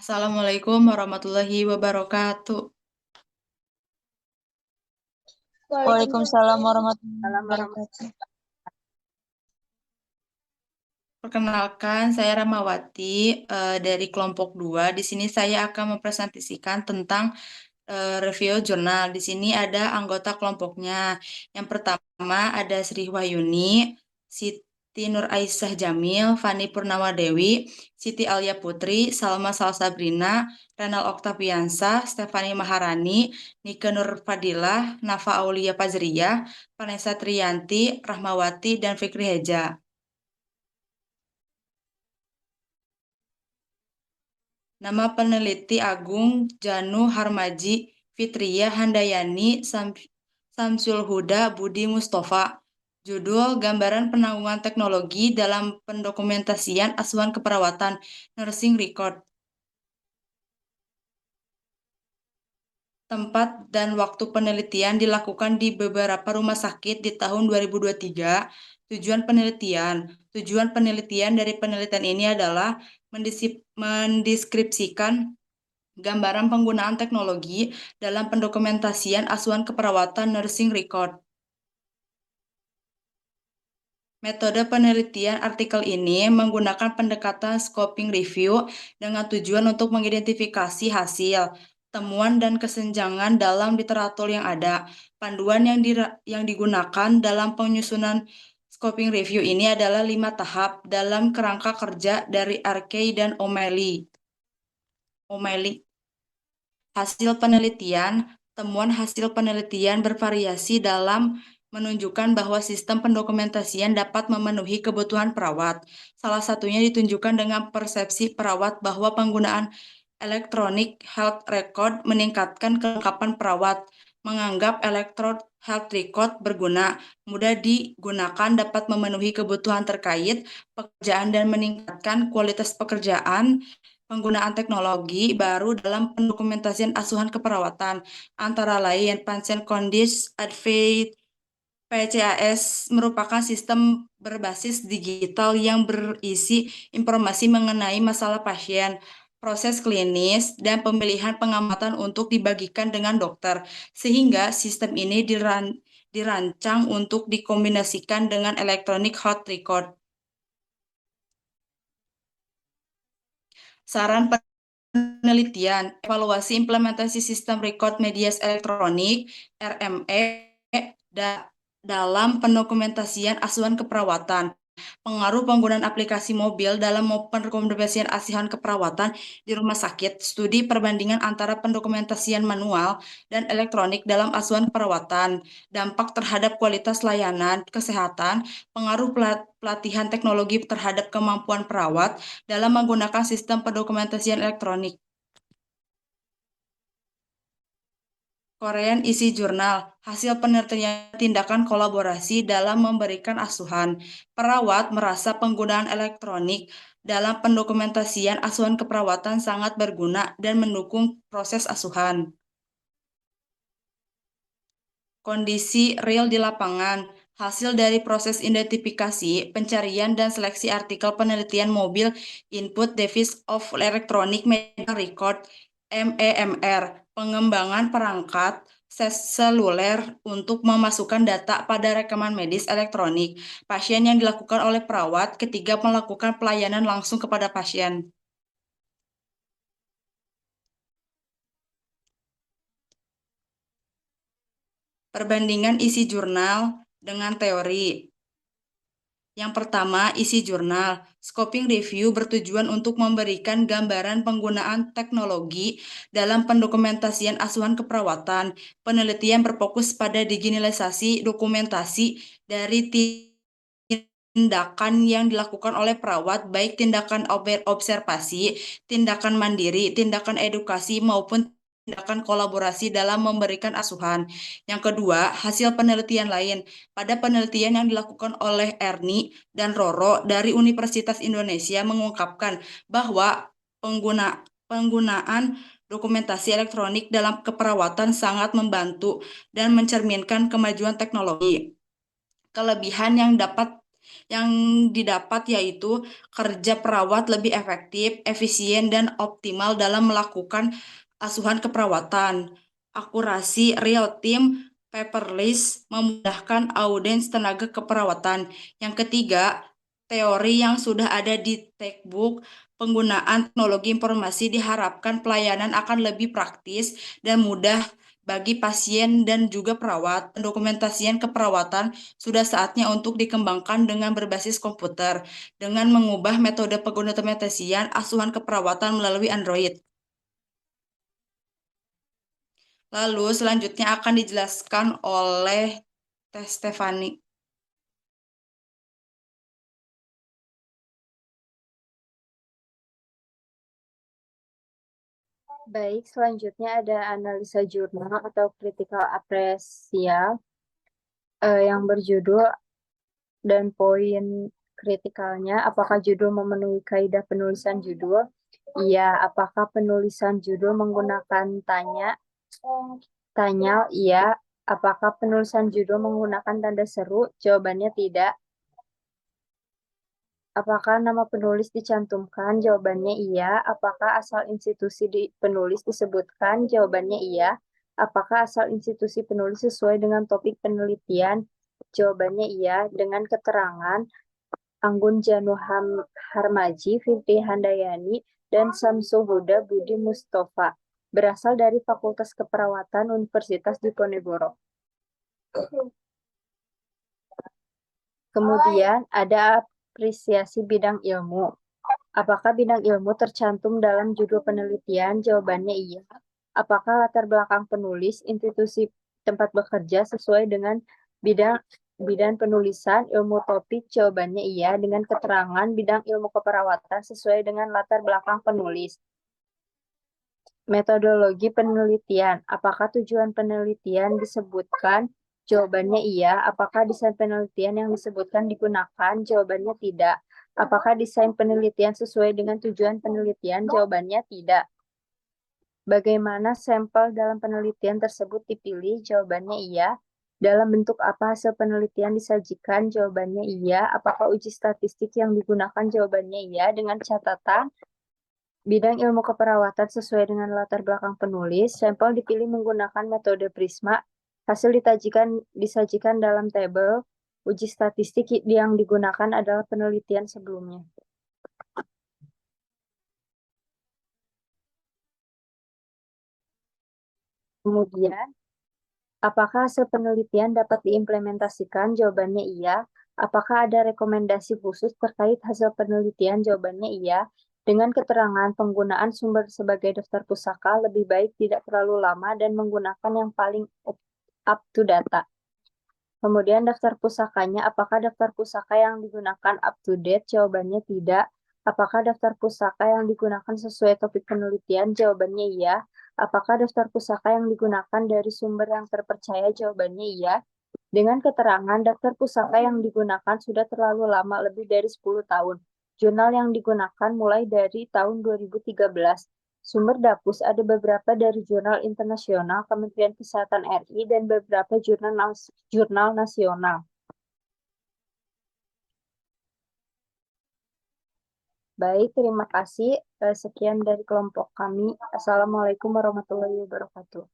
Assalamualaikum warahmatullahi wabarakatuh. Waalaikumsalam warahmatullahi wabarakatuh. Perkenalkan, saya Ramawati dari kelompok 2. Di sini saya akan mempresentasikan tentang review jurnal. Di sini ada anggota kelompoknya. Yang pertama ada Sri Wahyuni, Siti Nur Aisyah Jamil, Fani Purnawa Dewi, Siti Alia Putri, Salma Salsabrina, Renal Oktaviansa, Stefani Maharani, Nike Nur Fadilah, Nafa Aulia Pazriyah, Vanessa Triyanti, Rahmawati, dan Fikri Heja. Nama peneliti Agung Janu Harmaji Fitria Handayani Samsul Huda Budi Mustafa. Judul Gambaran Penanggungan Teknologi dalam Pendokumentasian Asuhan Keperawatan Nursing Record. Tempat dan waktu penelitian dilakukan di beberapa rumah sakit di tahun 2023. Tujuan penelitian dari penelitian ini adalah mendeskripsikan gambaran penggunaan teknologi dalam pendokumentasian asuhan keperawatan nursing record. Metode penelitian artikel ini menggunakan pendekatan scoping review dengan tujuan untuk mengidentifikasi hasil, temuan, dan kesenjangan dalam literatur yang ada. Panduan yang digunakan dalam penyusunan scoping review ini adalah 5 tahap dalam kerangka kerja dari Arkey dan O'Malley. Temuan hasil penelitian bervariasi dalam menunjukkan bahwa sistem pendokumentasian dapat memenuhi kebutuhan perawat. Salah satunya ditunjukkan dengan persepsi perawat bahwa penggunaan electronic health record meningkatkan kelengkapan perawat. Menganggap electronic health record berguna, mudah digunakan, dapat memenuhi kebutuhan terkait pekerjaan dan meningkatkan kualitas pekerjaan. Penggunaan teknologi baru dalam pendokumentasian asuhan keperawatan, antara lain Patient Condition Advanced PCAS merupakan sistem berbasis digital yang berisi informasi mengenai masalah pasien, proses klinis, dan pemilihan pengamatan untuk dibagikan dengan dokter, sehingga sistem ini dirancang untuk dikombinasikan dengan electronic health record. Saran penelitian, evaluasi implementasi sistem record media elektronik (RME) dalam pendokumentasian asuhan keperawatan. Pengaruh penggunaan aplikasi mobil dalam pendokumentasian asuhan keperawatan di rumah sakit. Studi perbandingan antara pendokumentasian manual dan elektronik dalam asuhan keperawatan. Dampak terhadap kualitas layanan kesehatan. Pengaruh pelatihan teknologi terhadap kemampuan perawat dalam menggunakan sistem pendokumentasian elektronik. Korean isi jurnal, hasil penelitian tindakan kolaborasi dalam memberikan asuhan. Perawat merasa penggunaan elektronik dalam pendokumentasian asuhan keperawatan sangat berguna dan mendukung proses asuhan. Kondisi real di lapangan, hasil dari proses identifikasi, pencarian, dan seleksi artikel penelitian mobil Input Device of Electronic Medical Record (MEMR), pengembangan perangkat seluler untuk memasukkan data pada rekaman medis elektronik pasien yang dilakukan oleh perawat ketika melakukan pelayanan langsung kepada pasien. Perbandingan isi jurnal dengan teori. Yang pertama, isi jurnal. Scoping review bertujuan untuk memberikan gambaran penggunaan teknologi dalam pendokumentasian asuhan keperawatan. Penelitian berfokus pada digitalisasi dokumentasi dari tindakan yang dilakukan oleh perawat, baik tindakan observasi, tindakan mandiri, tindakan edukasi, maupun tindakan kolaborasi dalam memberikan asuhan. Yang kedua, hasil penelitian lain. Pada penelitian yang dilakukan oleh Erni dan Roro dari Universitas Indonesia mengungkapkan bahwa penggunaan dokumentasi elektronik dalam keperawatan sangat membantu dan mencerminkan kemajuan teknologi. Kelebihan yang dapat Yang didapat yaitu kerja perawat lebih efektif, efisien, dan optimal dalam melakukan asuhan keperawatan. Akurasi real time paperless memudahkan audiens tenaga keperawatan. Yang ketiga, teori yang sudah ada di textbook, penggunaan teknologi informasi diharapkan pelayanan akan lebih praktis dan mudah bagi pasien dan juga perawat. Pendokumentasian keperawatan sudah saatnya untuk dikembangkan dengan berbasis komputer, dengan mengubah metode pendokumentasian asuhan keperawatan melalui Android. Lalu selanjutnya akan dijelaskan oleh Teh Stefani. Baik, selanjutnya ada analisa jurnal atau critical appraisal yang berjudul dan poin kritikalnya, apakah judul memenuhi kaidah penulisan judul? Iya. Apakah penulisan judul menggunakan tanya? Iya. Apakah penulisan judul menggunakan tanda seru? Jawabannya tidak. Apakah nama penulis dicantumkan? Jawabannya iya. Apakah asal institusi penulis disebutkan? Jawabannya iya. Apakah asal institusi penulis sesuai dengan topik penelitian? Jawabannya iya. Dengan keterangan Anggun Janu Harmaji, Fitri Handayani, dan Samsul Huda Budi Mustafa. Berasal dari Fakultas Keperawatan Universitas Diponegoro. Kemudian ada apresiasi bidang ilmu. Apakah bidang ilmu tercantum dalam judul penelitian? Jawabannya iya. Apakah latar belakang penulis, institusi tempat bekerja sesuai dengan bidang penulisan, ilmu topik? Jawabannya iya. Dengan keterangan bidang ilmu keperawatan sesuai dengan latar belakang penulis. Metodologi penelitian. Apakah tujuan penelitian disebutkan? Jawabannya iya. Apakah desain penelitian yang disebutkan digunakan? Jawabannya tidak. Apakah desain penelitian sesuai dengan tujuan penelitian? Jawabannya tidak. Bagaimana sampel dalam penelitian tersebut dipilih? Jawabannya iya. Dalam bentuk apa hasil penelitian disajikan? Jawabannya iya. Apakah uji statistik yang digunakan? Jawabannya iya. Dengan catatan, bidang ilmu keperawatan sesuai dengan latar belakang penulis, sampel dipilih menggunakan metode Prisma, hasil disajikan dalam tabel, uji statistik yang digunakan adalah penelitian sebelumnya. Kemudian, apakah hasil penelitian dapat diimplementasikan? Jawabannya iya. Apakah ada rekomendasi khusus terkait hasil penelitian? Jawabannya iya. Dengan keterangan penggunaan sumber sebagai daftar pusaka, lebih baik tidak terlalu lama dan menggunakan yang paling up to data. Kemudian daftar pusakanya, apakah daftar pusaka yang digunakan up to date? Jawabannya tidak. Apakah daftar pusaka yang digunakan sesuai topik penelitian? Jawabannya iya. Apakah daftar pusaka yang digunakan dari sumber yang terpercaya? Jawabannya iya. Dengan keterangan daftar pusaka yang digunakan sudah terlalu lama, lebih dari 10 tahun. Jurnal yang digunakan mulai dari tahun 2013. Sumber Dapus ada beberapa dari jurnal internasional, Kementerian Kesehatan RI, dan beberapa jurnal nasional. Baik, terima kasih. Sekian dari kelompok kami. Assalamualaikum warahmatullahi wabarakatuh.